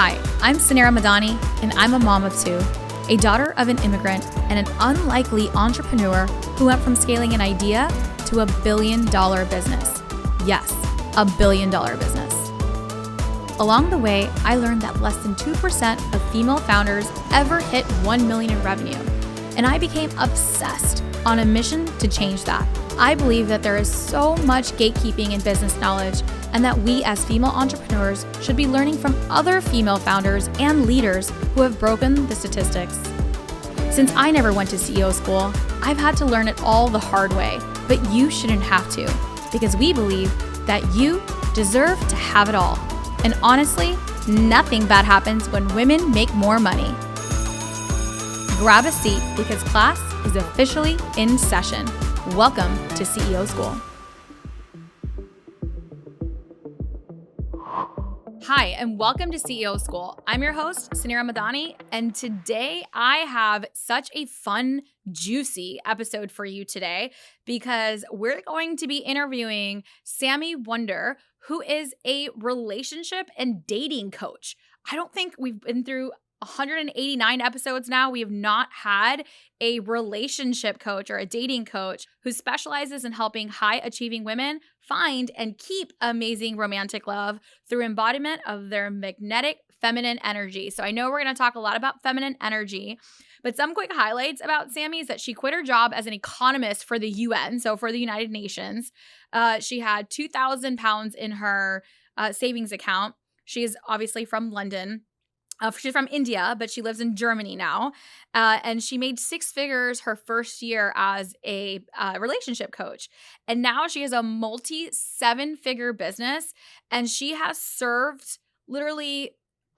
Hi, I'm Sanira Madani, and I'm a mom of two, a daughter of an immigrant, and an unlikely entrepreneur who went from scaling an idea to $1 billion business. Yes, $1 billion business. Along the way, I learned that less than 2% of female founders ever hit 1 million in revenue, and I became obsessed on a mission to change that. I believe that there is so much gatekeeping in business knowledge, and that we as female entrepreneurs should be learning from other female founders and leaders who have broken the statistics. Since I never went to CEO school, I've had to learn it all the hard way, but you shouldn't have to, because we believe that you deserve to have it all. And honestly, nothing bad happens when women make more money. Grab a seat because class is officially in session. Welcome to CEO School. Hi, and welcome to CEO School. I'm your host, Sanira Madani, and today I have such a fun, juicy episode for you today because we're going to be interviewing Sami Wunder, who is a relationship and dating coach. I don't think we've been through 189 episodes now. We have not had a relationship coach or a dating coach who specializes in helping high-achieving women find and keep amazing romantic love through embodiment of their magnetic feminine energy. So I know we're going to talk a lot about feminine energy, but some quick highlights about Sami is that she quit her job as an economist for the UN, so for the United Nations. She had 2,000 pounds in her savings account. She's obviously from London. She's from India, but she lives in Germany now. And she made 6 figures her first year as a relationship coach. And now she has a multi-7-figure business. And she has served literally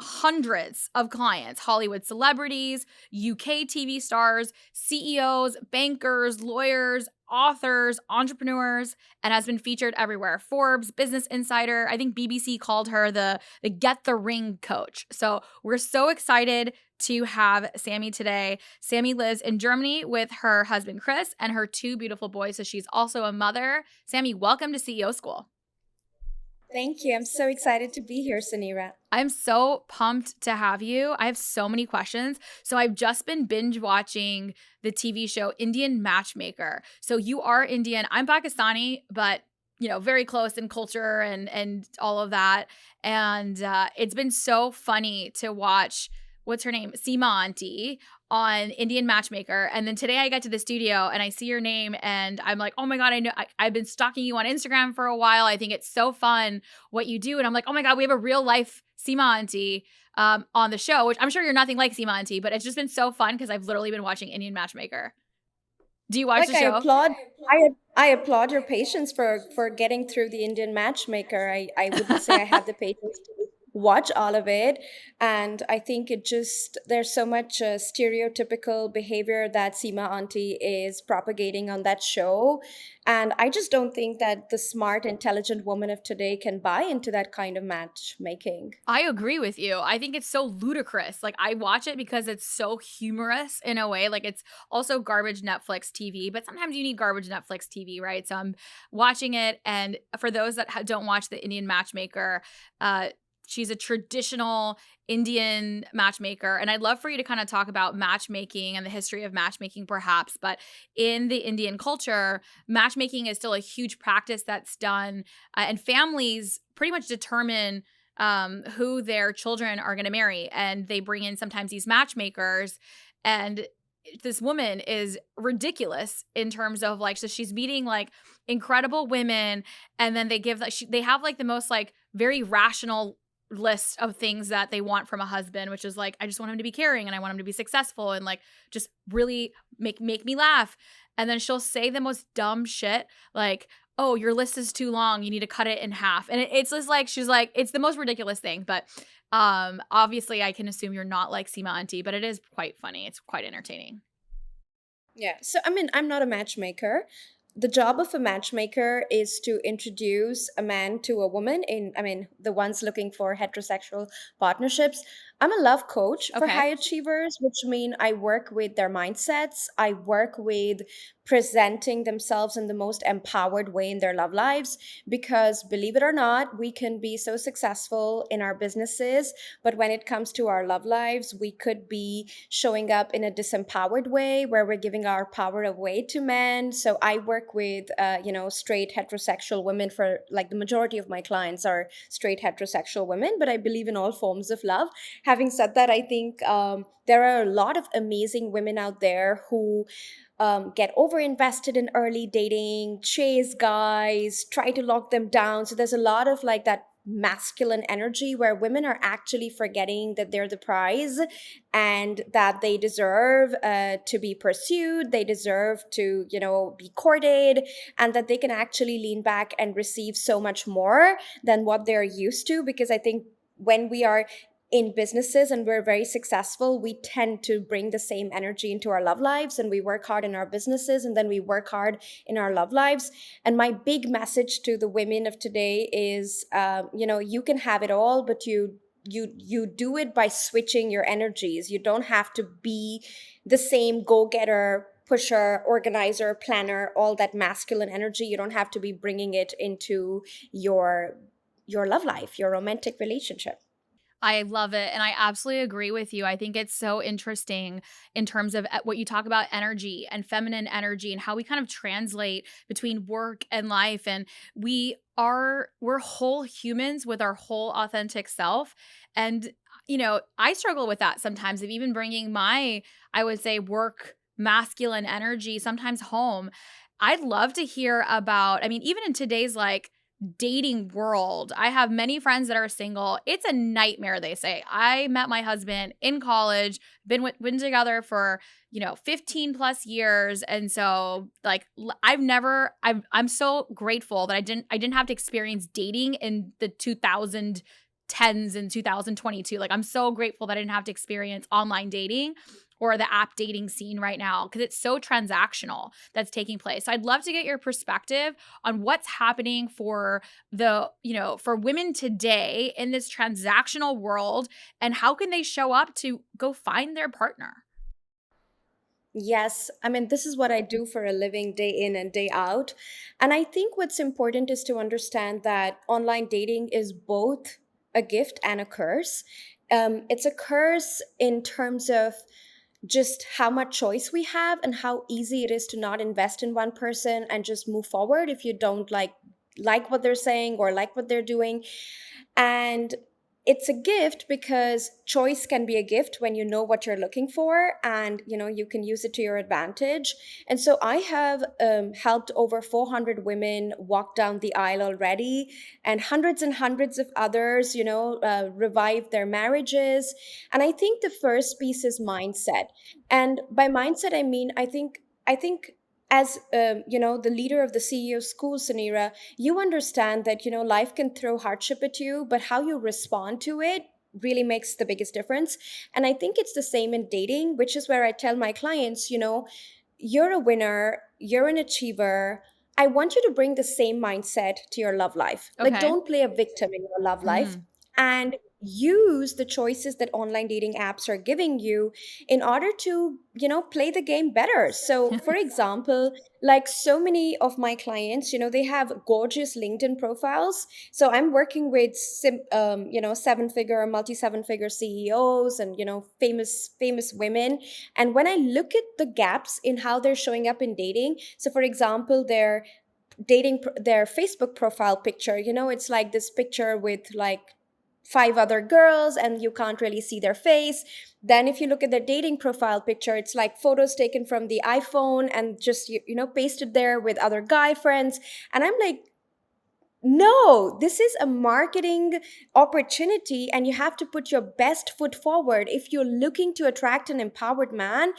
hundreds of clients, Hollywood celebrities, UK TV stars, CEOs, bankers, lawyers, authors, entrepreneurs, and has been featured everywhere. Forbes, Business Insider, I think BBC called her the Get the Ring coach. So we're so excited to have Sami today. Sami lives in Germany with her husband, Chris, and her 2 beautiful boys. So she's also a mother. Sami, welcome to CEO School. Thank you. I'm so excited to be here, Sanira. I'm so pumped to have you. I have so many questions. So I've just been binge watching the TV show Indian Matchmaker. So you are Indian. I'm Pakistani, but very close in culture and all of that. And it's been so funny to watch, what's her name? Seema Auntie on Indian Matchmaker. And then today I got to the studio and I see your name and I'm like, oh my God, I know I've been stalking you on Instagram for a while. I think it's so fun what you do. And I'm like, oh my God, we have a real life Seema Auntie on the show, which I'm sure you're nothing like Seema Auntie, but it's just been so fun because I've literally been watching Indian Matchmaker. Do you watch the show? I applaud your patience for getting through the Indian Matchmaker. I wouldn't say I have the patience to watch all of it. And I think there's so much stereotypical behavior that Seema Auntie is propagating on that show. And I just don't think that the smart, intelligent woman of today can buy into that kind of matchmaking. I agree with you. I think it's so ludicrous. Like, I watch it because it's so humorous in a way. Like, it's also garbage Netflix TV, but sometimes you need garbage Netflix TV, right? So I'm watching it. And for those that don't watch the Indian Matchmaker, she's a traditional Indian matchmaker. And I'd love for you to kind of talk about matchmaking and the history of matchmaking perhaps. But in the Indian culture, matchmaking is still a huge practice that's done. And families pretty much determine who their children are going to marry. And they bring in sometimes these matchmakers. And this woman is ridiculous in terms of so she's meeting incredible women. And then they give they have the most very rational list of things that they want from a husband, which is I just want him to be caring and I want him to be successful and just really make me laugh. And then she'll say the most dumb shit oh, your list is too long, you need to cut it in half. And it's just she's it's the most ridiculous thing. But obviously I can assume you're not like Seema Auntie, but it is quite funny. It's quite entertaining. Yeah. So, I'm not a matchmaker. The job of a matchmaker is to introduce a man to a woman the ones looking for heterosexual partnerships. I'm a love coach for Okay. high achievers, which mean I work with their mindsets. I work with presenting themselves in the most empowered way in their love lives. Because believe it or not, we can be so successful in our businesses, but when it comes to our love lives, we could be showing up in a disempowered way where we're giving our power away to men. So I work with, straight heterosexual women. For like the majority of my clients are straight heterosexual women, but I believe in all forms of love. Having said that, I think there are a lot of amazing women out there who get overinvested in early dating, chase guys, try to lock them down. So there's a lot of like that masculine energy where women are actually forgetting that they're the prize and that they deserve to be pursued, they deserve to, be courted, and that they can actually lean back and receive so much more than what they're used to. Because I think when we are in businesses and we're very successful, we tend to bring the same energy into our love lives, and we work hard in our businesses and then we work hard in our love lives. And my big message to the women of today is, you can have it all, but you do it by switching your energies. You don't have to be the same go-getter, pusher, organizer, planner, all that masculine energy. You don't have to be bringing it into your love life, your romantic relationship. I love it. And I absolutely agree with you. I think it's so interesting in terms of what you talk about energy and feminine energy and how we kind of translate between work and life. And we're whole humans with our whole authentic self. And, I struggle with that sometimes of even bringing my, I would say, work masculine energy sometimes home. I'd love to hear about, I mean, even in today's like, dating world. I have many friends that are single. It's a nightmare, they say. I met my husband in college, been together for, 15 plus years. And so like I'm so grateful that I didn't have to experience dating in the 2010s and 2022. Like I'm so grateful that I didn't have to experience online dating or the app dating scene right now because it's so transactional that's taking place. So I'd love to get your perspective on what's happening for for women today in this transactional world and how can they show up to go find their partner? Yes, I mean, this is what I do for a living day in and day out. And I think what's important is to understand that online dating is both a gift and a curse. It's a curse in terms of just how much choice we have and how easy it is to not invest in one person and just move forward if you don't like what they're saying or like what they're doing. And it's a gift because choice can be a gift when you know what you're looking for, and you can use it to your advantage. And so I have helped over 400 women walk down the aisle already, and hundreds of others revive their marriages. And I think the first piece is mindset. And by mindset, I think as the leader of the CEO school, Sanira, you understand that life can throw hardship at you, but how you respond to it really makes the biggest difference. And I think it's the same in dating, which is where I tell my clients, you're a winner, you're an achiever. I want you to bring the same mindset to your love life. Like, Okay. don't play a victim in your love life, Mm. and use the choices that online dating apps are giving you in order to, play the game better. So, for example, like so many of my clients, they have gorgeous LinkedIn profiles. So I'm working with seven-figure, multi-seven-figure CEOs and famous women. And when I look at the gaps in how they're showing up in dating, so for example, their Facebook profile picture, it's like this picture with like five other girls and you can't really see their face. Then if you look at their dating profile picture, it's like photos taken from the iPhone and just pasted there with other guy friends. And I'm like, no, this is a marketing opportunity, and you have to put your best foot forward. If you're looking to attract an empowered man,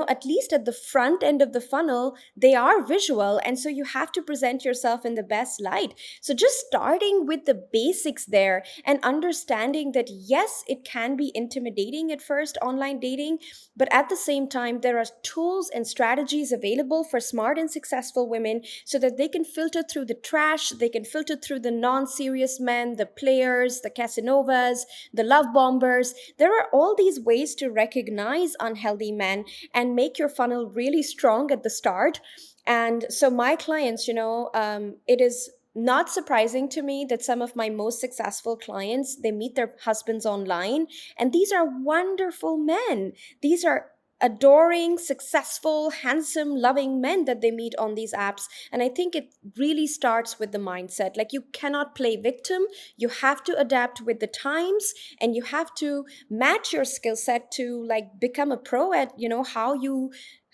at least at the front end of the funnel, they are visual. And so you have to present yourself in the best light. So just starting with the basics there and understanding that, yes, it can be intimidating at first, online dating, but at the same time, there are tools and strategies available for smart and successful women so that they can filter through the trash, they can filter sifted through the non-serious men, the players, the Casanovas, the love bombers. There are all these ways to recognize unhealthy men and make your funnel really strong at the start. And so my clients, it is not surprising to me that some of my most successful clients, they meet their husbands online, and these are wonderful men. These are adoring, successful, handsome, loving men that they meet on these apps. And I think it really starts with the mindset. Like, you cannot play victim. You have to adapt with the times, and you have to match your skill set to like become a pro at,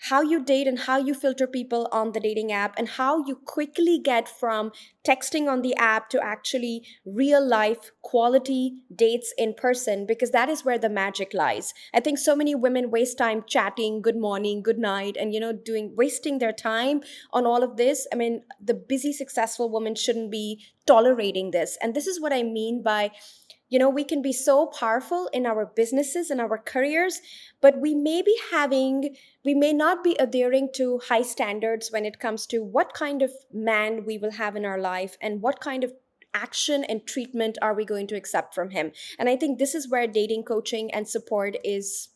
how you date and how you filter people on the dating app, and how you quickly get from texting on the app to actually real life quality dates in person, because that is where the magic lies. I think so many women waste time chatting good morning, good night, and doing wasting their time on all of this. I mean, the busy successful woman shouldn't be tolerating this. And this is what I mean by, we can be so powerful in our businesses and our careers, but we may not be adhering to high standards when it comes to what kind of man we will have in our life and what kind of action and treatment are we going to accept from him. And I think this is where dating coaching and support is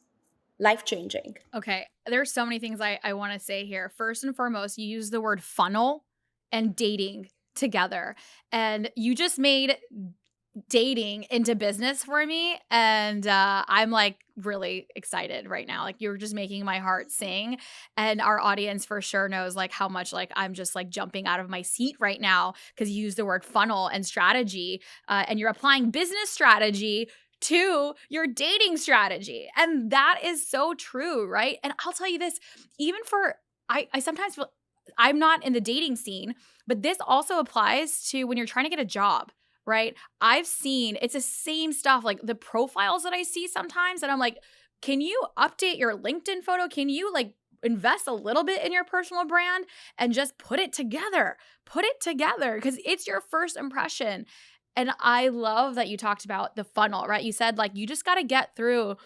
life changing. Okay, there's so many things I want to say here. First and foremost, you use the word funnel and dating together, and you just made dating into business for me, and I'm like really excited right now. Like, you're just making my heart sing, and our audience for sure knows like how much like I'm just like jumping out of my seat right now because you use the word funnel and strategy, and you're applying business strategy to your dating strategy, and that is so true, right? And I'll tell you this, even for I sometimes feel I'm not in the dating scene, but this also applies to when you're trying to get a job, right? I've seen it's the same stuff, like the profiles that I see sometimes, and I'm like, can you update your LinkedIn photo? Can you like invest a little bit in your personal brand and just put it together? Put it together because it's your first impression. And I love that you talked about the funnel, right? You said like you just got to get through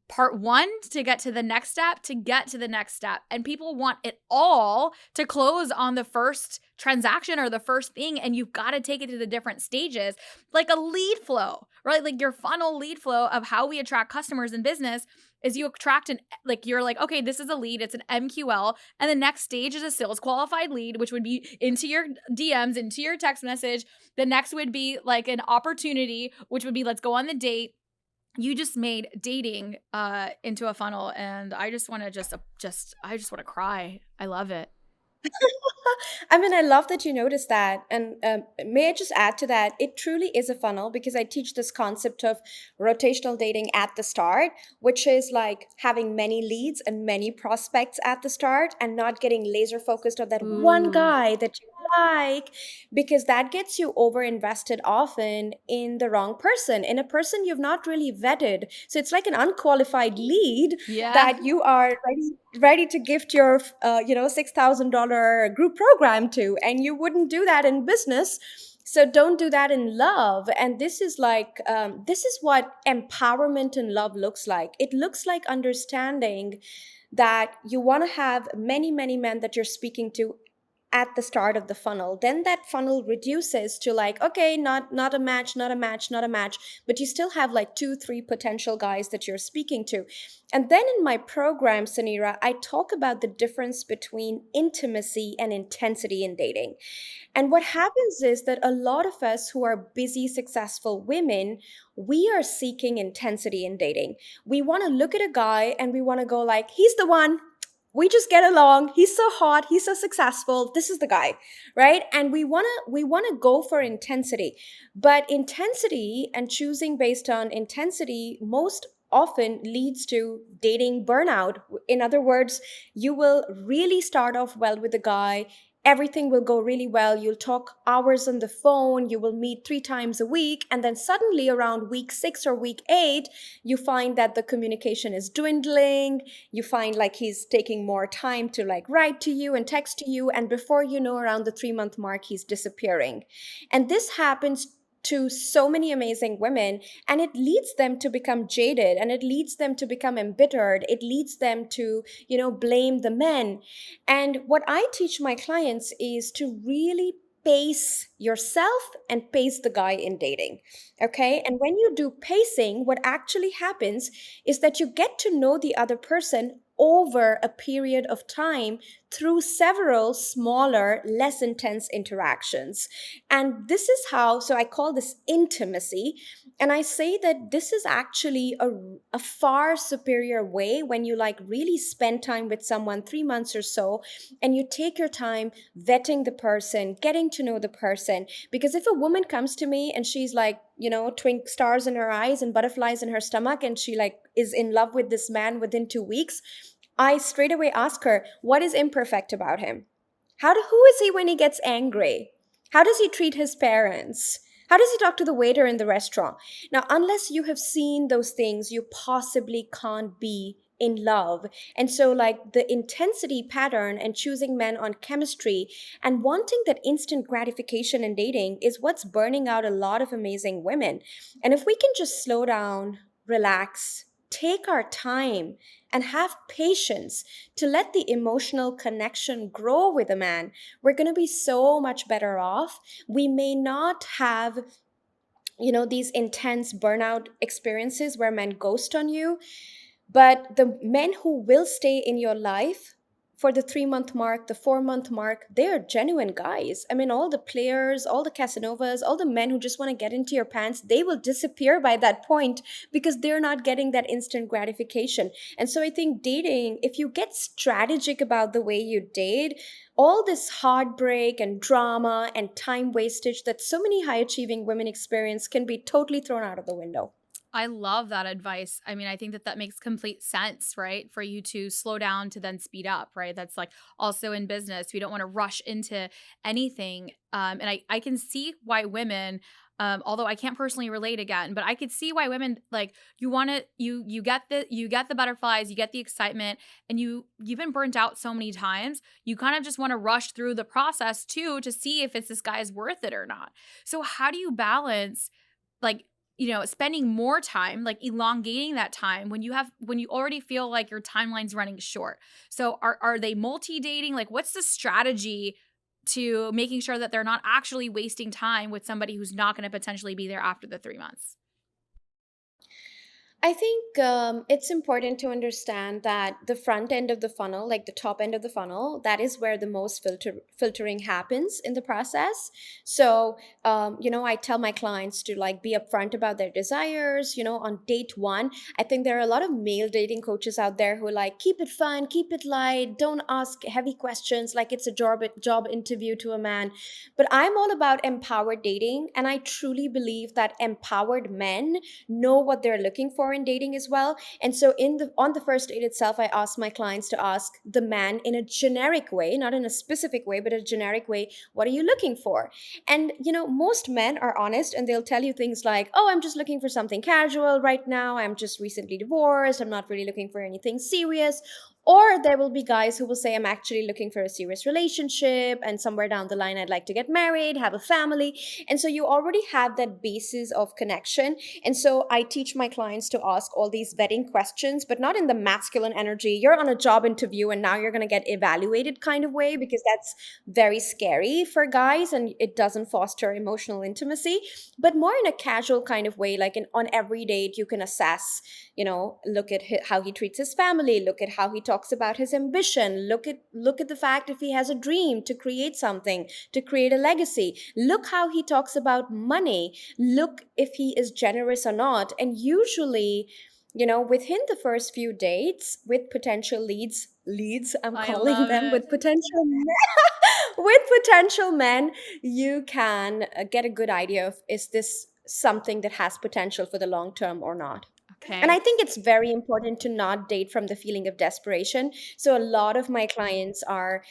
part one to get to the next step, to get to the next step. And people want it all to close on the first transaction or the first thing. And you've got to take it to the different stages, like a lead flow, right? Like your funnel lead flow of how we attract customers in business is you attract like you're like, okay, this is a lead, it's an MQL. And the next stage is a sales qualified lead, which would be into your DMs, into your text message. The next would be like an opportunity, which would be let's go on the date. You just made dating into a funnel, and I just want to I just want to cry. I love it. I mean, I love that you noticed that. And may I just add to that? It truly is a funnel, because I teach this concept of rotational dating at the start, which is like having many leads and many prospects at the start and not getting laser focused on that one Ooh. guy that you like, because that gets you over invested often in the wrong person, in a person you've not really vetted. So it's like an unqualified lead Yeah. that you are ready to gift your $6,000 group program to, and you wouldn't do that in business. So don't do that in love. And this is like this is what empowerment in love looks like. It looks like understanding that you want to have many men that you're speaking to at the start of the funnel. Then that funnel reduces to like, okay, not a match, not a match, not a match, but you still have like 2 3 potential guys that you're speaking to. And then in my program, Sanira, I talk about the difference between intimacy and intensity in dating. And what happens is that a lot of us who are busy, successful women, we are seeking intensity in dating. We want to look at a guy and we want to go like, he's the one. We just get along. He's so hot. He's so successful. This is the guy, right? And we want to go for intensity. But intensity and choosing based on intensity most often leads to dating burnout. In other words, you will really start off well with a guy. Everything will go really well. You'll talk hours on the phone. You will meet 3 times a week. And then suddenly around week 6 or week 8, you find that the communication is dwindling. You find like he's taking more time to like write to you and text to you. And before you know, around the 3 month mark, he's disappearing. And this happens to so many amazing women, and it leads them to become jaded, and it leads them to become embittered. It leads them to blame the men. And what I teach my clients is to really pace yourself and pace the guy in dating. Okay. And when you do pacing, what actually happens is that you get to know the other person over a period of time through several smaller, less intense interactions. And this is how, so I call this intimacy. And I say that this is actually a far superior way when you like really spend time with someone 3 months or so, and you take your time vetting the person, getting to know the person. Because if a woman comes to me and she's like, twink stars in her eyes and butterflies in her stomach, and she like is in love with this man within 2 weeks, I straight away ask her, what is imperfect about him? Who is he when he gets angry? How does he treat his parents? How does he talk to the waiter in the restaurant? Now, unless you have seen those things, you possibly can't be in love. And so, like the intensity pattern and choosing men on chemistry and wanting that instant gratification in dating is what's burning out a lot of amazing women. And if we can just slow down, relax, take our time, and have patience to let the emotional connection grow with a man, we're going to be so much better off. We may not have these intense burnout experiences where men ghost on you, but the men who will stay in your life for the 3 month mark, the 4 month mark, they're genuine guys. I mean, all the players, all the Casanovas, all the men who just want to get into your pants, they will disappear by that point because they're not getting that instant gratification. And so I think dating, if you get strategic about the way you date, all this heartbreak and drama and time wastage that so many high achieving women experience can be totally thrown out of the window. I love that advice. I mean, I think that that makes complete sense, right? For you to slow down to then speed up, right? That's like also in business. We don't want to rush into anything. And I can see why women, although I can't personally relate again, but I could see why women like you want to you get the butterflies, you get the excitement, and you've been burnt out so many times. You kind of just want to rush through the process too to see if this guy is worth it or not. So how do you balance like spending more time, like elongating that time when you already feel like your timeline's running short? So are they multi-dating? Like what's the strategy to making sure that they're not actually wasting time with somebody who's not going to potentially be there after the 3 months? I think it's important to understand that the front end of the funnel, like the top end of the funnel, that is where the most filtering happens in the process. So, I tell my clients to like be upfront about their desires. On date one, I think there are a lot of male dating coaches out there who like keep it fun, keep it light, don't ask heavy questions like it's a job interview to a man. But I'm all about empowered dating, and I truly believe that empowered men know what they're looking for in dating as well. And so on the first date itself, I ask my clients to ask the man in a generic way, not in a specific way, but a generic way, what are you looking for? And most men are honest and they'll tell you things like, oh, I'm just looking for something casual right now. I'm just recently divorced. I'm not really looking for anything serious. Or there will be guys who will say, I'm actually looking for a serious relationship, and somewhere down the line, I'd like to get married, have a family. And so you already have that basis of connection. And so I teach my clients to ask all these vetting questions, but not in the masculine energy. You're on a job interview and now you're going to get evaluated kind of way, because that's very scary for guys and it doesn't foster emotional intimacy, but more in a casual kind of way. Like on every date, you can assess, look at how he treats his family, look at how he talks about his ambition, look at the fact if he has a dream to create something, to create a legacy, look how he talks about money, look if he is generous or not. And usually, within the first few dates with potential leads, I'm I calling love them, it. with potential with potential men, you can get a good idea of, is this something that has potential for the long term or not? And I Okay. think it's very important to not date from the feeling of desperation. So a lot of my clients are,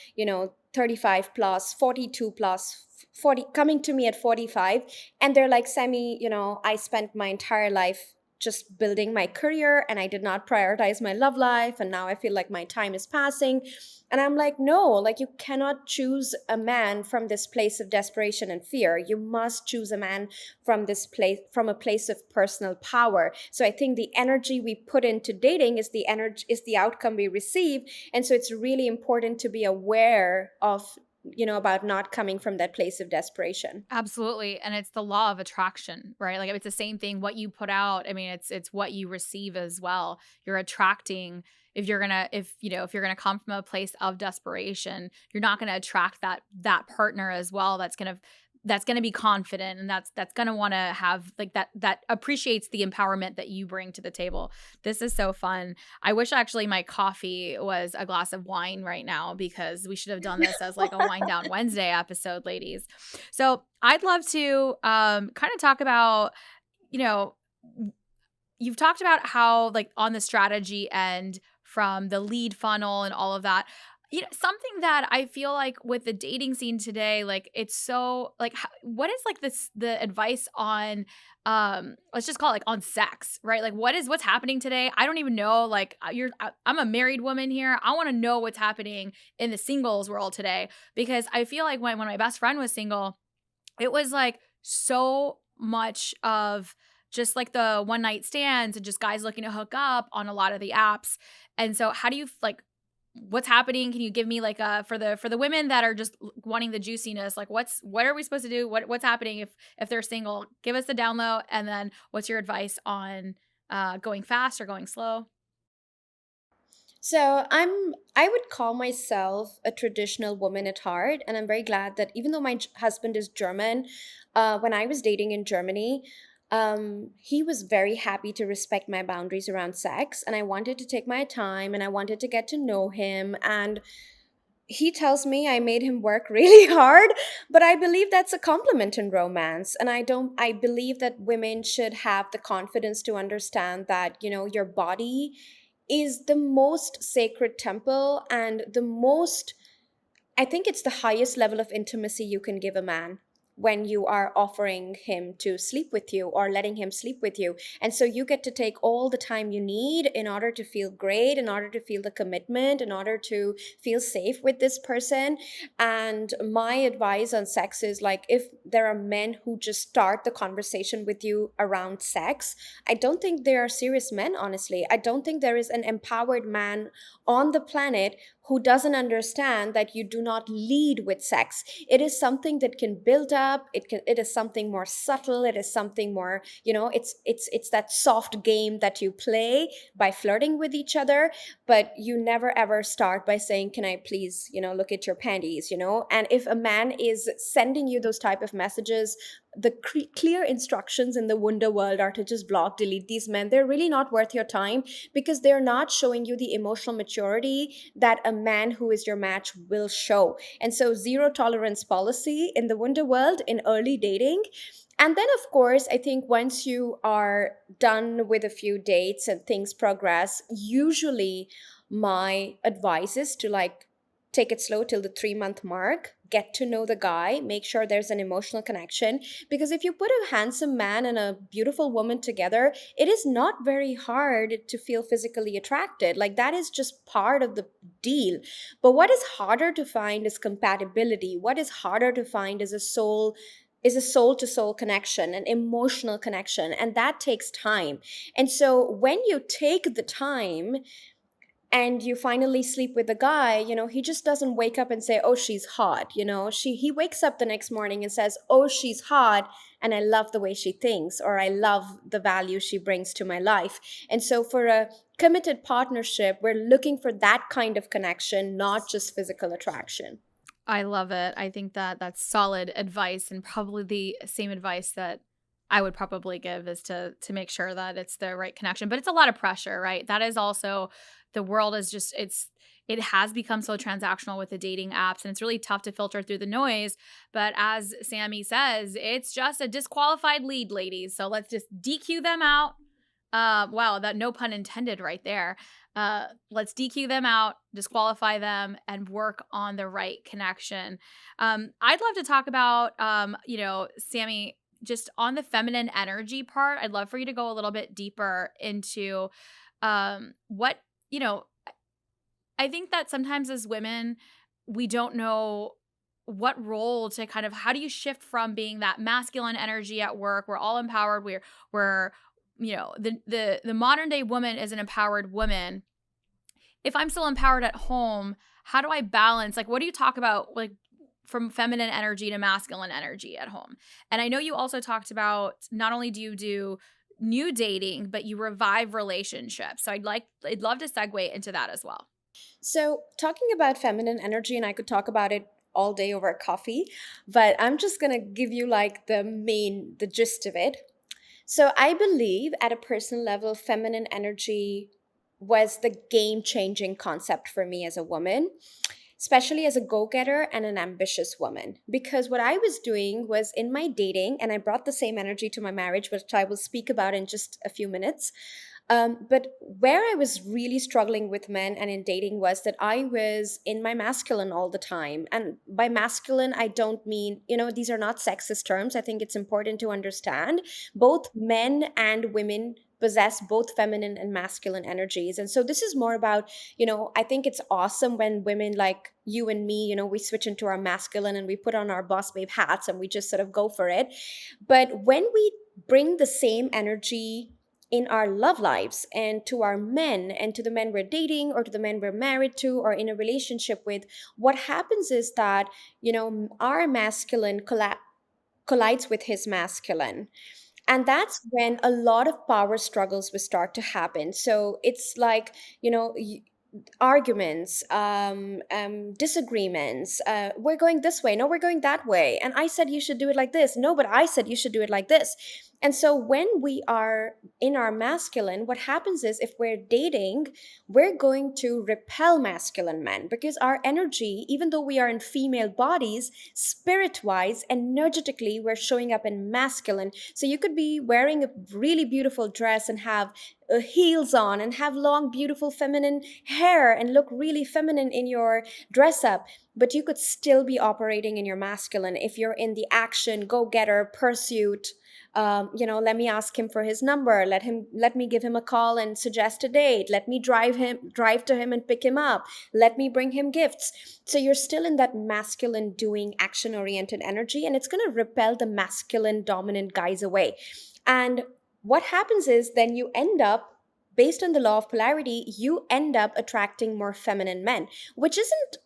35 plus, 42 plus, 40, coming to me at 45, and they're like, Sami, I spent my entire life just building my career and I did not prioritize my love life, and now I feel like my time is passing. And I'm like, no, like you cannot choose a man from this place of desperation and fear. You must choose a man from this place, from a place of personal power. So I think the energy we put into dating is the outcome we receive. And so it's really important to be aware of about not coming from that place of desperation. Absolutely. And it's the law of attraction, right? Like it's the same thing. What you put out, I mean, it's what you receive as well. You're attracting if you're gonna come from a place of desperation, you're not gonna attract that partner as well that's gonna be confident and that's gonna wanna have like that appreciates the empowerment that you bring to the table. This is so fun. I wish actually my coffee was a glass of wine right now because we should have done this as like a Wine Down Wednesday episode, ladies. So I'd love to kind of talk about, you know, you've talked about how like on the strategy end from the lead funnel and all of that. Something that I feel like with the dating scene today, like it's so like what is like the advice on let's just call it like on sex, right? Like what's happening today? I don't even know. Like I'm a married woman here. I want to know what's happening in the singles world today because I feel like when my best friend was single, it was like so much of just like the one night stands and just guys looking to hook up on a lot of the apps. And so how do you like what's happening? Can you give me like a for the women that are just wanting the juiciness, like what are we supposed to do? What's happening if they're single? Give us the down low and then what's your advice on going fast or going slow? So I would call myself a traditional woman at heart, and I'm very glad that even though my husband is German, when I was dating in Germany, he was very happy to respect my boundaries around sex, and I wanted to take my time, and I wanted to get to know him, and he tells me I made him work really hard, but I believe that's a compliment in romance. And I believe that women should have the confidence to understand that, your body is the most sacred temple and I think it's the highest level of intimacy you can give a man when you are offering him to sleep with you or letting him sleep with you. And so you get to take all the time you need in order to feel great, in order to feel the commitment, in order to feel safe with this person. And my advice on sex is like, if there are men who just start the conversation with you around sex, I don't think they are serious men, honestly. I don't think there is an empowered man on the planet who doesn't understand that you do not lead with sex. It is something that can build up. It is something more subtle. It is something more, it's that soft game that you play by flirting with each other, but you never ever start by saying, "Can I please, look at your panties," And if a man is sending you those type of messages, the clear instructions in the Wunder world are to just block, delete these men. They're really not worth your time because they're not showing you the emotional maturity that a man who is your match will show. And so, zero tolerance policy in the Wunder world in early dating. And then, of course, I think once you are done with a few dates and things progress, usually my advice is to like take it slow till the 3 month mark, get to know the guy, make sure there's an emotional connection. Because if you put a handsome man and a beautiful woman together, it is not very hard to feel physically attracted. Like that is just part of the deal. But what is harder to find is compatibility. What is harder to find is a soul to soul connection, an emotional connection, and that takes time. And so when you take the time and you finally sleep with the guy, he just doesn't wake up and say, "Oh, she's hot." He wakes up the next morning and says, "Oh, she's hot, and I love the way she thinks," or "I love the value she brings to my life." And so for a committed partnership, we're looking for that kind of connection, not just physical attraction. I love it. I think that that's solid advice and probably the same advice that I would probably give is to make sure that it's the right connection. But it's a lot of pressure, right? That is also the world is just it has become so transactional with the dating apps and it's really tough to filter through the noise. But as Sammy says, it's just a disqualified lead, ladies. So let's just DQ them out. Wow, that no pun intended right there. Let's DQ them out, disqualify them, and work on the right connection. I'd love to talk about, Sammy, just on the feminine energy part. I'd love for you to go a little bit deeper into what, you know, I think that sometimes as women, we don't know what role to kind of how do you shift from being that masculine energy at work? We're all empowered. We're the modern day woman is an empowered woman. If I'm still empowered at home, how do I balance? Like, what do you talk about? Like, from feminine energy to masculine energy at home. And I know you also talked about not only do you do new dating, but you revive relationships. So I'd love to segue into that as well. So, talking about feminine energy, and I could talk about it all day over coffee, but I'm just going to give you like the gist of it. So, I believe at a personal level, feminine energy was the game changing concept for me as a woman, especially as a go getter and an ambitious woman. Because what I was doing was in my dating, and I brought the same energy to my marriage, which I will speak about in just a few minutes. But where I was really struggling with men and in dating was that I was in my masculine all the time. And by masculine, I don't mean, these are not sexist terms. I think it's important to understand both men and women possess both feminine and masculine energies. And so this is more about, I think it's awesome when women like you and me, we switch into our masculine and we put on our boss babe hats and we just sort of go for it. But when we bring the same energy in our love lives and to our men and to the men we're dating or to the men we're married to or in a relationship with, what happens is that, our masculine collides with his masculine. And that's when a lot of power struggles will start to happen. So it's like, arguments, disagreements. We're going this way. No, we're going that way. And I said you should do it like this. No, but I said you should do it like this. And so when we are in our masculine, what happens is if we're dating, we're going to repel masculine men because our energy, even though we are in female bodies, spirit wise, energetically, we're showing up in masculine. So you could be wearing a really beautiful dress and have heels on and have long, beautiful feminine hair and look really feminine in your dress up. But you could still be operating in your masculine if you're in the action, go getter, pursuit. Let me ask him for his number. Let me give him a call and suggest a date. Let me drive to him and pick him up. Let me bring him gifts. So you're still in that masculine doing action oriented energy, and it's going to repel the masculine dominant guys away. And what happens is then you end up, based on the law of polarity, you end up attracting more feminine men, which isn't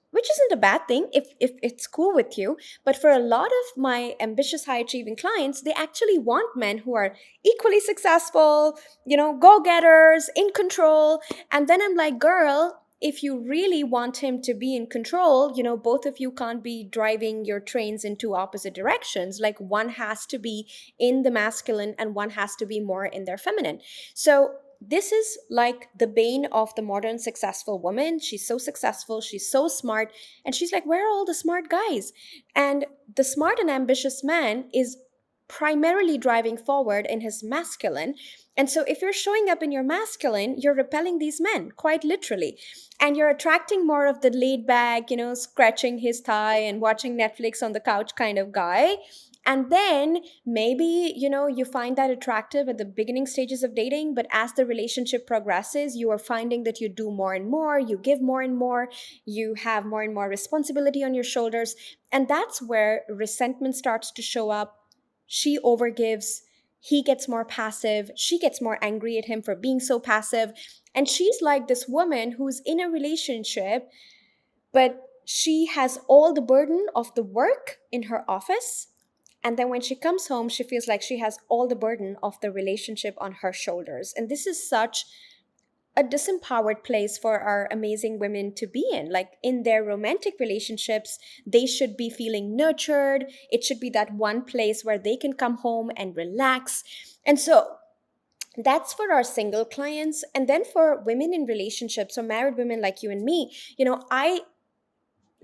a bad thing if it's cool with you. But for a lot of my ambitious high achieving clients, they actually want men who are equally successful, go-getters, in control. And then I'm like, girl, if you really want him to be in control, both of you can't be driving your trains in two opposite directions. Like one has to be in the masculine and one has to be more in their feminine. So this is like the bane of the modern successful woman. She's so successful, she's so smart, and she's like, where are all the smart guys? And the smart and ambitious man is primarily driving forward in his masculine. And so if you're showing up in your masculine, you're repelling these men, quite literally. And you're attracting more of the laid back, scratching his thigh and watching Netflix on the couch kind of guy. And then maybe, you find that attractive at the beginning stages of dating, but as the relationship progresses, you are finding that you do more and more, you give more and more, you have more and more responsibility on your shoulders. And that's where resentment starts to show up. She overgives, he gets more passive, she gets more angry at him for being so passive. And she's like this woman who's in a relationship, but she has all the burden of the work in her office. And then when she comes home, she feels like she has all the burden of the relationship on her shoulders. And this is such a disempowered place for our amazing women to be in. Like in their romantic relationships, they should be feeling nurtured. It should be that one place where they can come home and relax. And so that's for our single clients. And then for women in relationships, or married women like you and me, I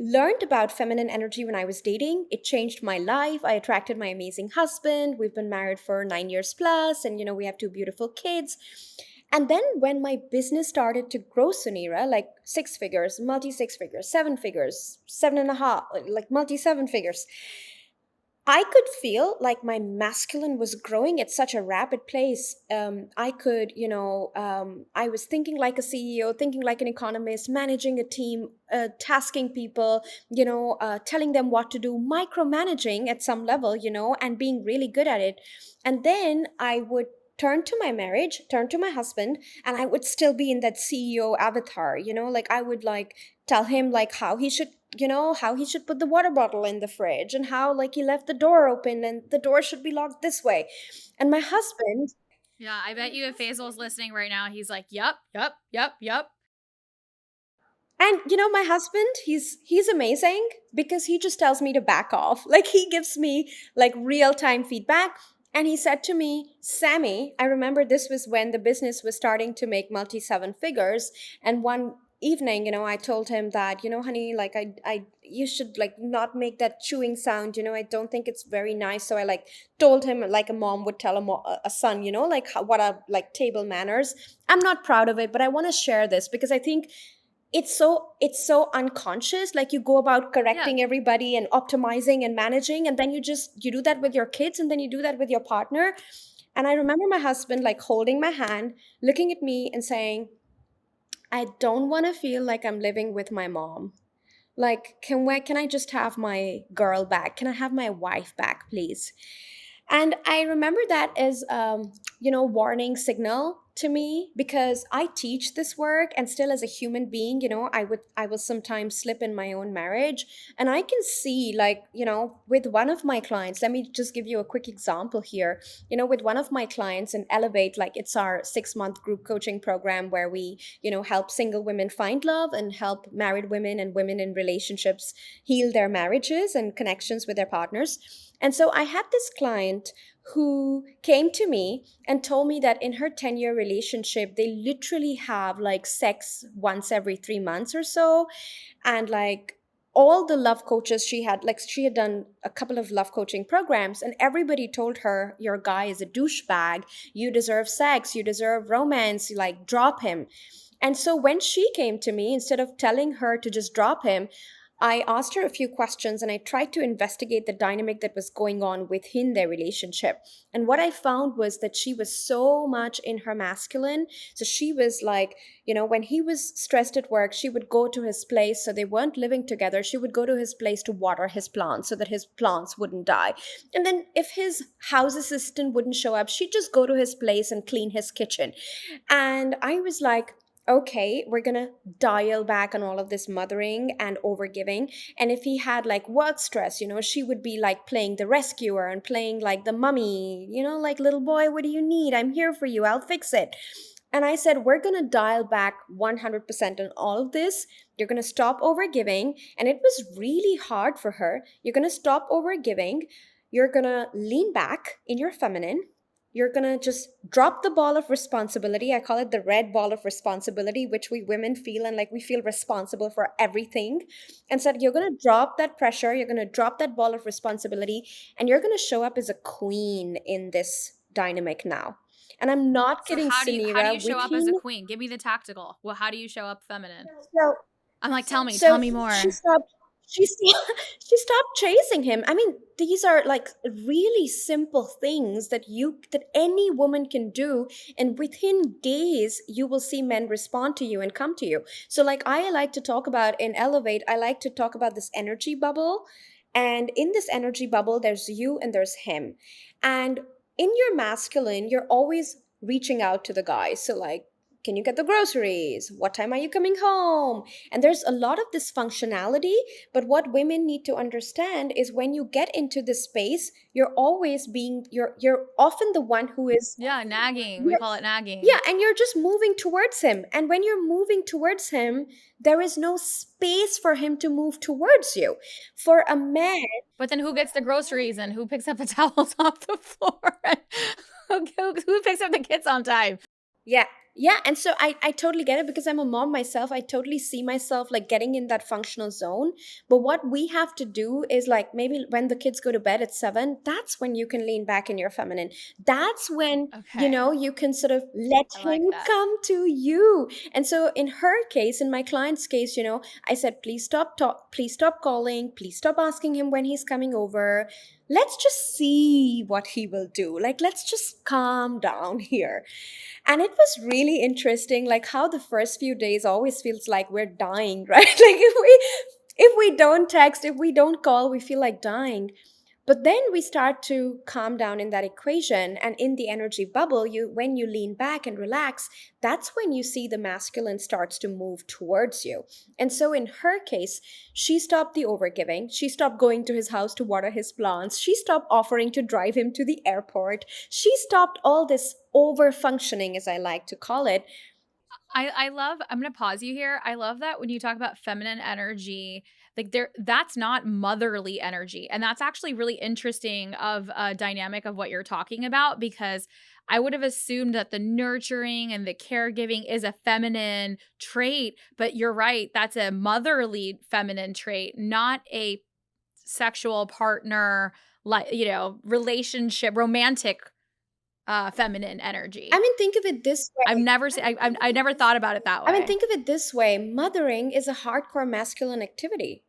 learned about feminine energy when I was dating. It changed my life. I attracted my amazing husband. We've been married for 9 years plus, and we have two beautiful kids. And then when my business started to grow, Sunira, like six figures, multi six figures, seven figures, seven and a half, like multi seven figures, I could feel like my masculine was growing at such a rapid pace. I was thinking like a CEO, thinking like an economist, managing a team, tasking people, telling them what to do, micromanaging at some level, and being really good at it. And then I would turn to my marriage, turn to my husband, and I would still be in that CEO avatar, like I would like tell him like how he should how he should put the water bottle in the fridge, and how like he left the door open and the door should be locked this way. And my husband, Yeah, I bet you if Faisal's listening right now, he's like, yep, yep, yep, yep. and my husband, he's amazing because he just tells me to back off. Like he gives me like real-time feedback. And he said to me, Sammy, I remember this was when the business was starting to make multi seven figures. And one evening, I told him that, honey, like you should like not make that chewing sound. I don't think it's very nice. So I like told him like a mom would tell a son, like what are like table manners. I'm not proud of it, but I want to share this because I think it's so unconscious. Like you go about Yeah. correcting everybody and optimizing and managing, and then you do that with your kids, and then you do that with your partner. And I remember my husband like holding my hand, looking at me and saying, I don't want to feel like I'm living with my mom. Like, can I just have my girl back? Can I have my wife back, please? And I remember that as warning signal to me, because I teach this work, and still as a human being, I will sometimes slip in my own marriage. And I can see, like, with one of my clients, let me just give you a quick example here. With one of my clients in Elevate, like it's our 6-month group coaching program where we, help single women find love and help married women and women in relationships heal their marriages and connections with their partners. And so I had this client who came to me and told me that in her 10-year relationship, they literally have like sex once every 3 months or so. And like all the love coaches she had done a couple of love coaching programs, and everybody told her, your guy is a douchebag. You deserve sex. You deserve romance. Like, drop him. And so when she came to me, instead of telling her to just drop him, I asked her a few questions and I tried to investigate the dynamic that was going on within their relationship. And what I found was that she was so much in her masculine. So she was like, when he was stressed at work, she would go to his place. So they weren't living together. She would go to his place to water his plants so that his plants wouldn't die. And then if his house assistant wouldn't show up, she'd just go to his place and clean his kitchen. And I was like, okay, we're gonna dial back on all of this mothering and overgiving. And if he had like work stress, she would be like playing the rescuer and playing like the mummy, like, little boy, what do you need? I'm here for you. I'll fix it. And I said, we're gonna dial back 100% on all of this. You're gonna stop overgiving. And it was really hard for her. You're gonna stop overgiving. You're gonna lean back in your feminine. You're going to just drop the ball of responsibility. I call it the red ball of responsibility, which we women feel, and like we feel responsible for everything. And said, you're going to drop that pressure. You're going to drop that ball of responsibility, and you're going to show up as a queen in this dynamic now. And I'm not So kidding, how do Samira. you show up as a queen? Give me the tactical. Well, how do you show up feminine? So I'm like, tell me So more. she stopped chasing him. I mean, these are like really simple things that any woman can do, and within days you will see men respond to you and come to you. So like I like to talk about in Elevate, I like to talk about this energy bubble. And in this energy bubble, there's you and there's him. And in your masculine, you're always reaching out to the guy. So like, can you get the groceries? What time are you coming home? And there's a lot of this functionality. But what women need to understand is when you get into this space, you're often the one who is. Yeah, nagging. We call it nagging. Yeah, and you're just moving towards him. And when you're moving towards him, there is no space for him to move towards you. For a man, But then who gets the groceries and who picks up the towels off the floor? Who picks up the kids on time? yeah. Yeah. And so I totally get it because I'm a mom myself. I totally see myself like getting in that functional zone. But what we have to do is like maybe when the kids go to bed at 7, that's when you can lean back in your feminine. That's when, Okay. you can sort of let I like him that. come to you. And so in her case, in my client's case, I said, please stop calling, please stop asking him when he's coming over. Let's just see what he will do. Like, let's just calm down here. And it was really interesting, like how the first few days always feels like we're dying, right? Like if we don't text, if we don't call, we feel like dying. But then we start to calm down in that equation, and in the energy bubble, when you lean back and relax, that's when you see the masculine starts to move towards you. And so in her case, she stopped the overgiving. She stopped going to his house to water his plants. She stopped offering to drive him to the airport. She stopped all this over functioning, as I like to call it. I love, I'm gonna pause you here. I love that when you talk about feminine energy, like that's not motherly energy. And that's actually really interesting of a dynamic of what you're talking about, because I would have assumed that the nurturing and the caregiving is a feminine trait, but you're right, that's a motherly feminine trait, not a sexual partner, like, relationship, romantic feminine I energy. mean, think of it this I've way. never seen I never thought about it that I mean, way. think of it this way. Mothering is a hardcore masculine activity.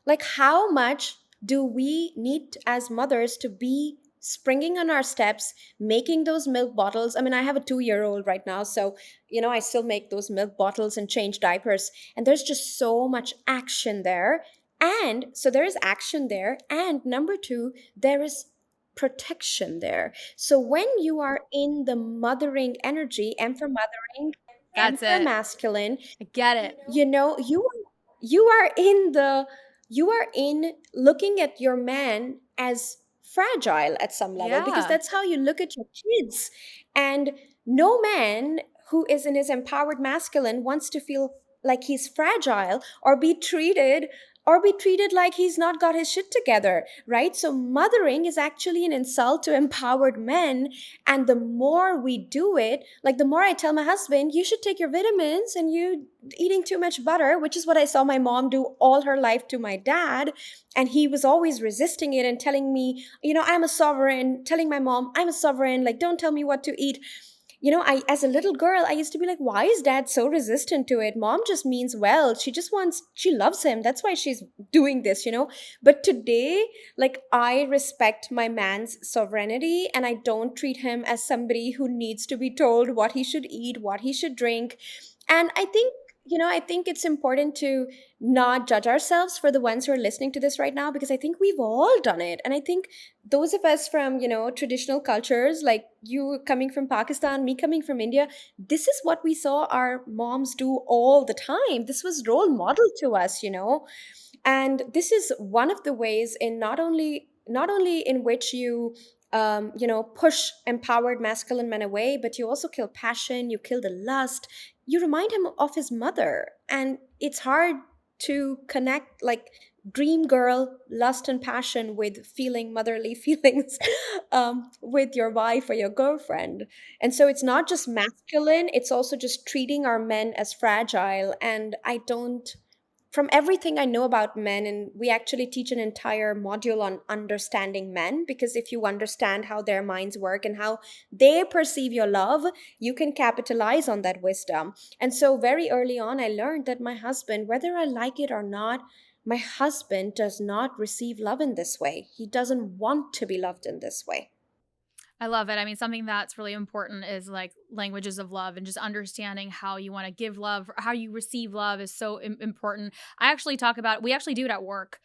Like, how much do we need as mothers to be springing on our steps, making those milk bottles? I mean, I have a 2-year old right now, so, I still make those milk bottles and change diapers. And there's just so much action there. And so there is action there. And number two, there is protection there. So when you are in the mothering energy, M for mothering, M That's for it. masculine, I get it. you are in the you are in looking at your man as fragile at some level, because Yeah. that's how you look at your kids. And no man who is in his empowered masculine wants to feel like he's fragile, or be treated like he's not got his shit together, right? So mothering is actually an insult to empowered men. And the more we do it, like the more I tell my husband, you should take your vitamins, and you eating too much butter, which is what I saw my mom do all her life to my dad. And he was always resisting it and telling me, I'm a sovereign, telling my mom, I'm a sovereign, like, don't tell me what to eat. I, as a little girl, I used to be like, why is dad so resistant to it? Mom just means well. She loves him. That's why she's doing this. But today, like, I respect my man's sovereignty, and I don't treat him as somebody who needs to be told what he should eat, what he should drink. And I think it's important to not judge ourselves for the ones who are listening to this right now, because I think we've all done it. And I think those of us from, traditional cultures, like you coming from Pakistan, me coming from India, this is what we saw our moms do all the time. This was role model to us. And this is one of the ways in not only in which you push empowered masculine men away, but you also kill passion, you kill the lust, you remind him of his mother. And it's hard to connect, like, dream girl lust and passion with feeling motherly feelings with your wife or your girlfriend. And so it's not just masculine, it's also just treating our men as fragile. And I don't, from everything I know about men, and we actually teach an entire module on understanding men, because if you understand how their minds work and how they perceive your love, you can capitalize on that wisdom. And so, very early on, I learned that my husband, whether I like it or not, my husband does not receive love in this way. He doesn't want to be loved in this way. I love it. I mean, something that's really important is like languages of love, and just understanding how you want to give love, how you receive love is so important. I actually talk about, we actually do it at work.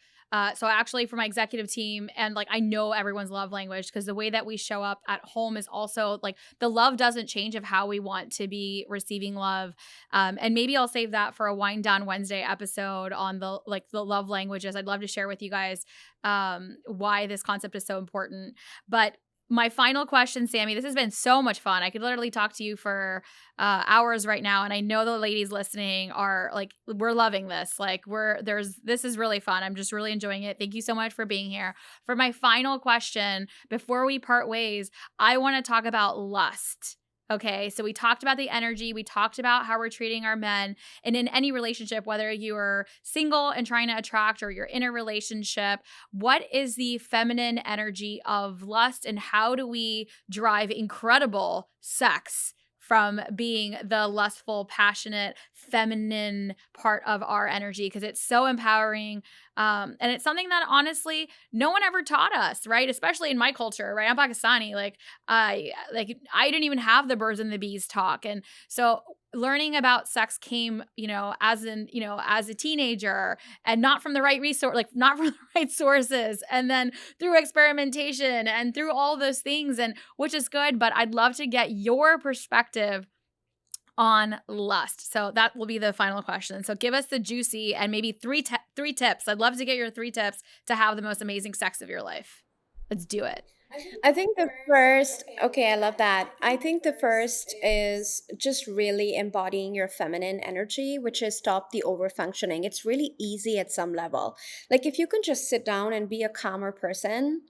So actually for my executive team, and like I know everyone's love language, because the way that we show up at home is also like the love doesn't change of how we want to be receiving love. And maybe I'll save that for a Wind Down Wednesday episode on the love languages. I'd love to share with you guys why this concept is so important. But my final question, Sami, this has been so much fun. I could literally talk to you for hours right now. And I know the ladies listening are like, we're loving this. Like this is really fun. I'm just really enjoying it. Thank you so much for being here. For my final question, before we part ways, I want to talk about lust. Okay, so we talked about the energy, we talked about how we're treating our men, and in any relationship, whether you're single and trying to attract or you're in a relationship, what is the feminine energy of lust, and how do we drive incredible sex from being the lustful, passionate, feminine part of our energy? Because it's so empowering. And it's something that honestly no one ever taught us, right? Especially in my culture, right? I'm Pakistani. I didn't even have the birds and the bees talk. And so learning about sex came, as a teenager, and not from the right resource, like not from the right sources, and then through experimentation and through all those things, and which is good, but I'd love to get your perspective on lust. So that will be the final question. So give us the juicy and maybe three tips. I'd love to get your 3 tips to have the most amazing sex of your life. Let's do it. I think the first, okay, I love that. I think the first is just really embodying your feminine energy, which is stop the overfunctioning. It's really easy at some level. Like if you can just sit down and be a calmer person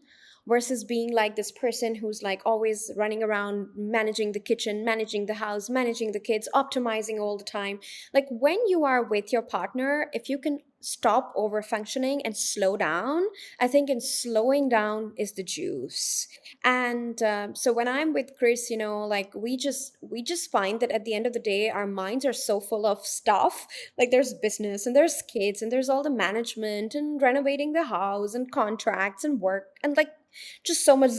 versus being like this person who's like always running around managing the kitchen, managing the house, managing the kids, optimizing all the time. Like when you are with your partner, if you can stop over functioning and slow down, I think in slowing down is the juice. And so when I'm with Chris, like we just find that at the end of the day our minds are so full of stuff. Like there's business and there's kids and there's all the management and renovating the house and contracts and work and like just so much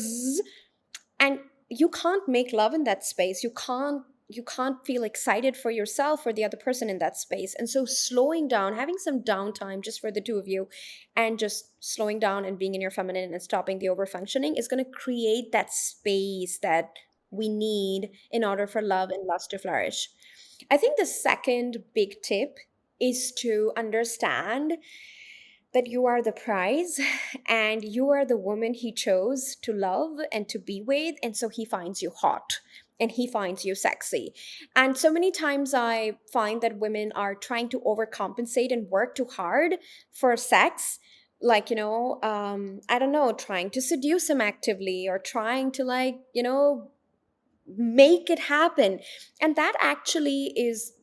and you can't make love in that space. You can't feel excited for yourself or the other person in that space. And so slowing down, having some downtime just for the two of you, and just slowing down and being in your feminine and stopping the over functioning is going to create that space that we need in order for love and lust to flourish. I think the second big tip is to understand that you are the prize and you are the woman he chose to love and to be with. And so he finds you hot and he finds you sexy. And so many times I find that women are trying to overcompensate and work too hard for sex. Like, I don't know, trying to seduce him actively or trying to, like, make it happen. And that actually is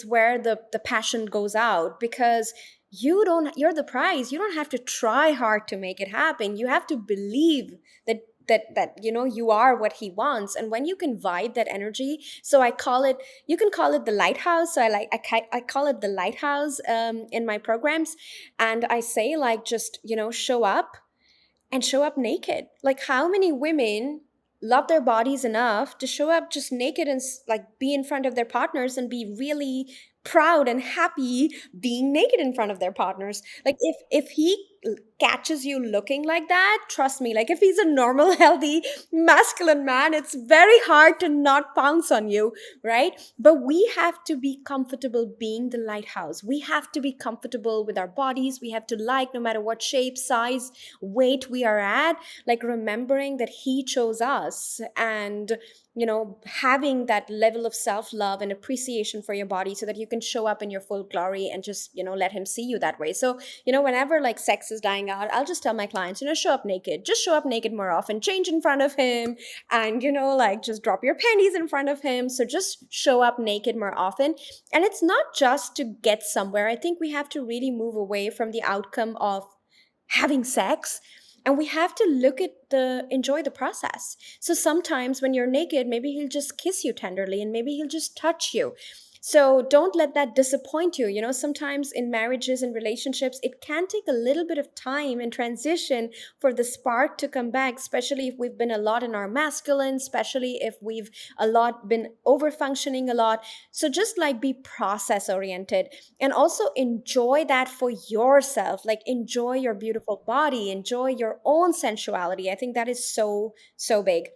where the passion goes out, because you're the prize. You don't have to try hard to make it happen. You have to believe that you are what he wants. And when you can vibe that energy, so I call it, you can call it the lighthouse. So I call it the lighthouse in my programs. And I say, like, just show up and show up naked. Like, how many women love their bodies enough to show up just naked and like be in front of their partners and be really proud and happy being naked in front of their partners? Like, if he catches you looking like that, trust me, like if he's a normal healthy masculine man, it's very hard to not pounce on you, right? But we have to be comfortable being the lighthouse. We have to be comfortable with our bodies. We have to, like, no matter what shape, size, weight we are at, like remembering that he chose us, and having that level of self-love and appreciation for your body so that you can show up in your full glory and just let him see you that way. So whenever like sex is dying out, I'll just tell my clients, show up naked. Just show up naked more often, change in front of him, and like just drop your panties in front of him. So just show up naked more often. And it's not just to get somewhere. I think we have to really move away from the outcome of having sex, and we have to look at the enjoy the process. So sometimes when you're naked, maybe he'll just kiss you tenderly and maybe he'll just touch you. So don't let that disappoint you. Sometimes in marriages and relationships, it can take a little bit of time and transition for the spark to come back, especially if we've been a lot in our masculine, especially if we've a lot been over functioning a lot. So just like be process oriented and also enjoy that for yourself. Like enjoy your beautiful body, enjoy your own sensuality. I think that is so, so big.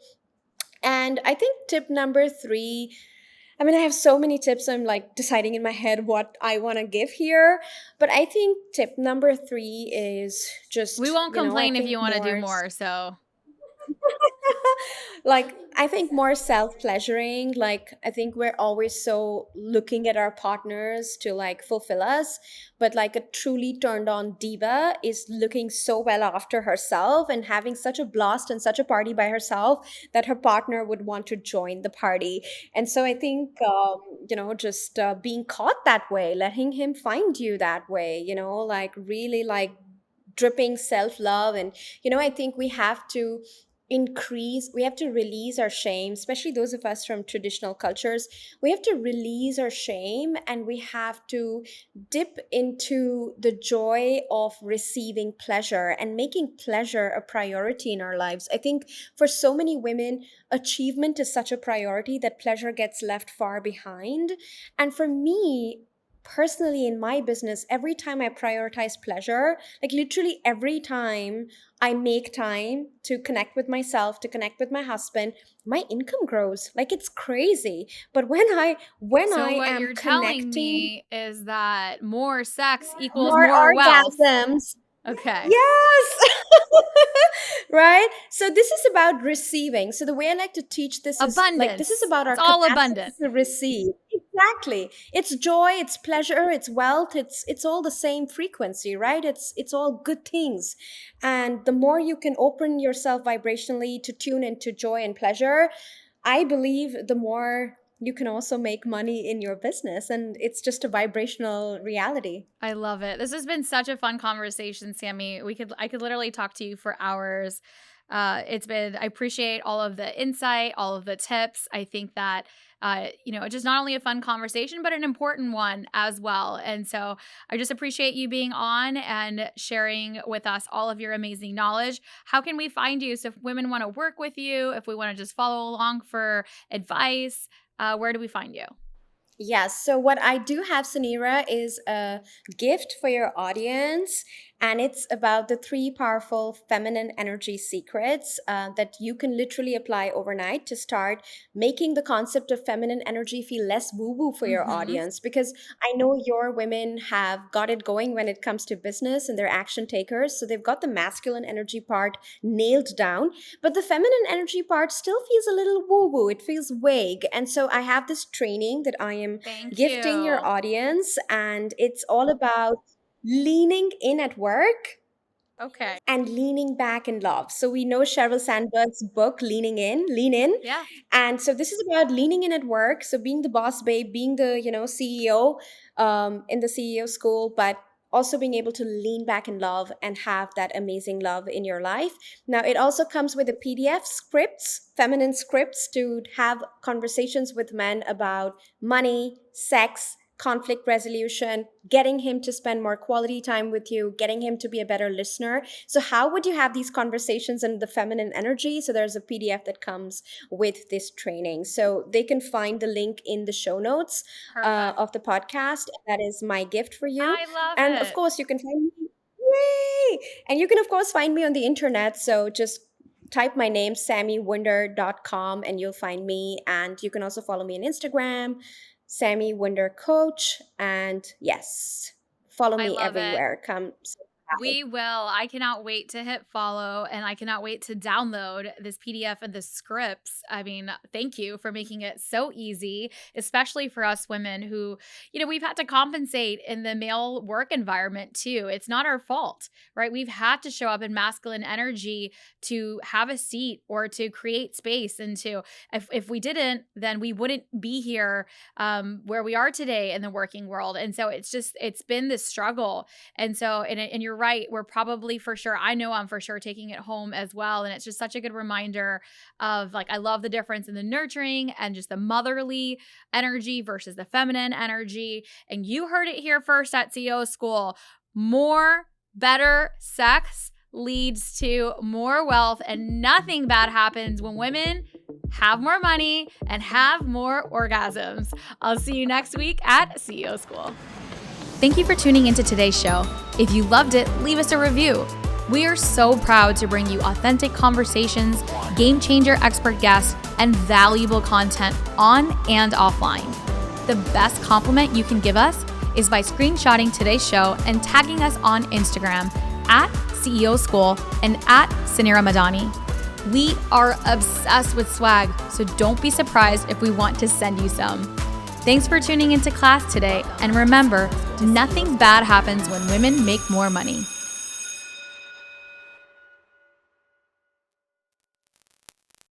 And I think tip number 3, I mean, I have so many tips. I'm like deciding in my head what I want to give here. But I think tip number 3 is We just, won't I complain if think you want to do more. So like I think more self-pleasuring. Like I think we're always so looking at our partners to like fulfill us, but like a truly turned on diva is looking so well after herself and having such a blast and such a party by herself that her partner would want to join the party. And so I think just being caught that way, letting him find you that way, like really like dripping self-love. And I think we have to we have to release our shame, especially those of us from traditional cultures. We have to release our shame, and we have to dip into the joy of receiving pleasure and making pleasure a priority in our lives. I think for so many women, achievement is such a priority that pleasure gets left far behind. And for me, personally, in my business, every time I prioritize pleasure, like literally every time I make time to connect with myself, to connect with my husband, my income grows. Like it's crazy. But when So I what am you're telling connecting, me is that more sex equals more more wealth. orgasms. Okay. Yes. Right? So this is about receiving. So the way I like to teach this is like this is Abundance. about our It's all capacity abundant. to receive. Exactly. It's joy, it's pleasure, it's wealth, it's all the same frequency, right? It's all good things. And the more you can open yourself vibrationally to tune into joy and pleasure, I believe the more you can also make money in your business, and it's just a vibrational reality. I love it. This has been such a fun conversation, Sammy. I could literally talk to you for hours. I appreciate all of the insight, all of the tips. I think that, it's just not only a fun conversation, but an important one as well. And so I just appreciate you being on and sharing with us all of your amazing knowledge. How can we find you? So if women want to work with you, if we want to just follow along for advice, where do we find you? Yes. So what I do have, Sunira, is a gift for your audience, and it's about the three powerful feminine energy secrets that you can literally apply overnight to start making the concept of feminine energy feel less woo-woo for your Mm-hmm. audience. Because I know your women have got it going when it comes to business, and they're action takers, so they've got the masculine energy part nailed down, but the feminine energy part still feels a little woo woo. It feels vague. And so I have this training that I am Thank gifting your you. audience, and it's all about leaning in at work Okay. and leaning back in love. So we know Sheryl Sandberg's book, Leaning In, Lean In. Yeah. And so this is about leaning in at work. So being the boss babe, being the, CEO in the CEO school, but also being able to lean back in love and have that amazing love in your life. Now, it also comes with a PDF scripts, feminine scripts to have conversations with men about money, sex, conflict resolution, getting him to spend more quality time with you, getting him to be a better listener. So, how would you have these conversations in the feminine energy? So, there's a PDF that comes with this training. So, they can find the link in the show notes Perfect. of the podcast. That is my gift for you. I love And of it. course, you can find me. Yay! And you can, of course, find me on the internet. So, just type my name, SamiWunder.com, and you'll find me. And you can also follow me on Instagram, Sami Wunder Coach. And yes, follow I me love it. everywhere. Come say hi. We will. I cannot wait to hit follow and I cannot wait to download this PDF and the scripts. I mean, thank you for making it so easy, especially for us women who, we've had to compensate in the male work environment too. It's not our fault, right? We've had to show up in masculine energy to have a seat or to create space. And if we didn't, then we wouldn't be here where we are today in the working world. And so it's been this struggle. And so, and you're right, we're probably for sure, I know I'm for sure taking it home as well. And it's just such a good reminder of like, I love the difference in the nurturing and just the motherly energy versus the feminine energy. And you heard it here first at CEO School. More, better sex leads to more wealth, and nothing bad happens when women have more money and have more orgasms. I'll see you next week at CEO School. Thank you for tuning into today's show. If you loved it, leave us a review. We are so proud to bring you authentic conversations, game changer expert guests, and valuable content on and offline. The best compliment you can give us is by screenshotting today's show and tagging us on Instagram at CEO School and at Sunira Madani. We are obsessed with swag, so don't be surprised if we want to send you some. Thanks for tuning into class today, and remember, nothing bad happens when women make more money.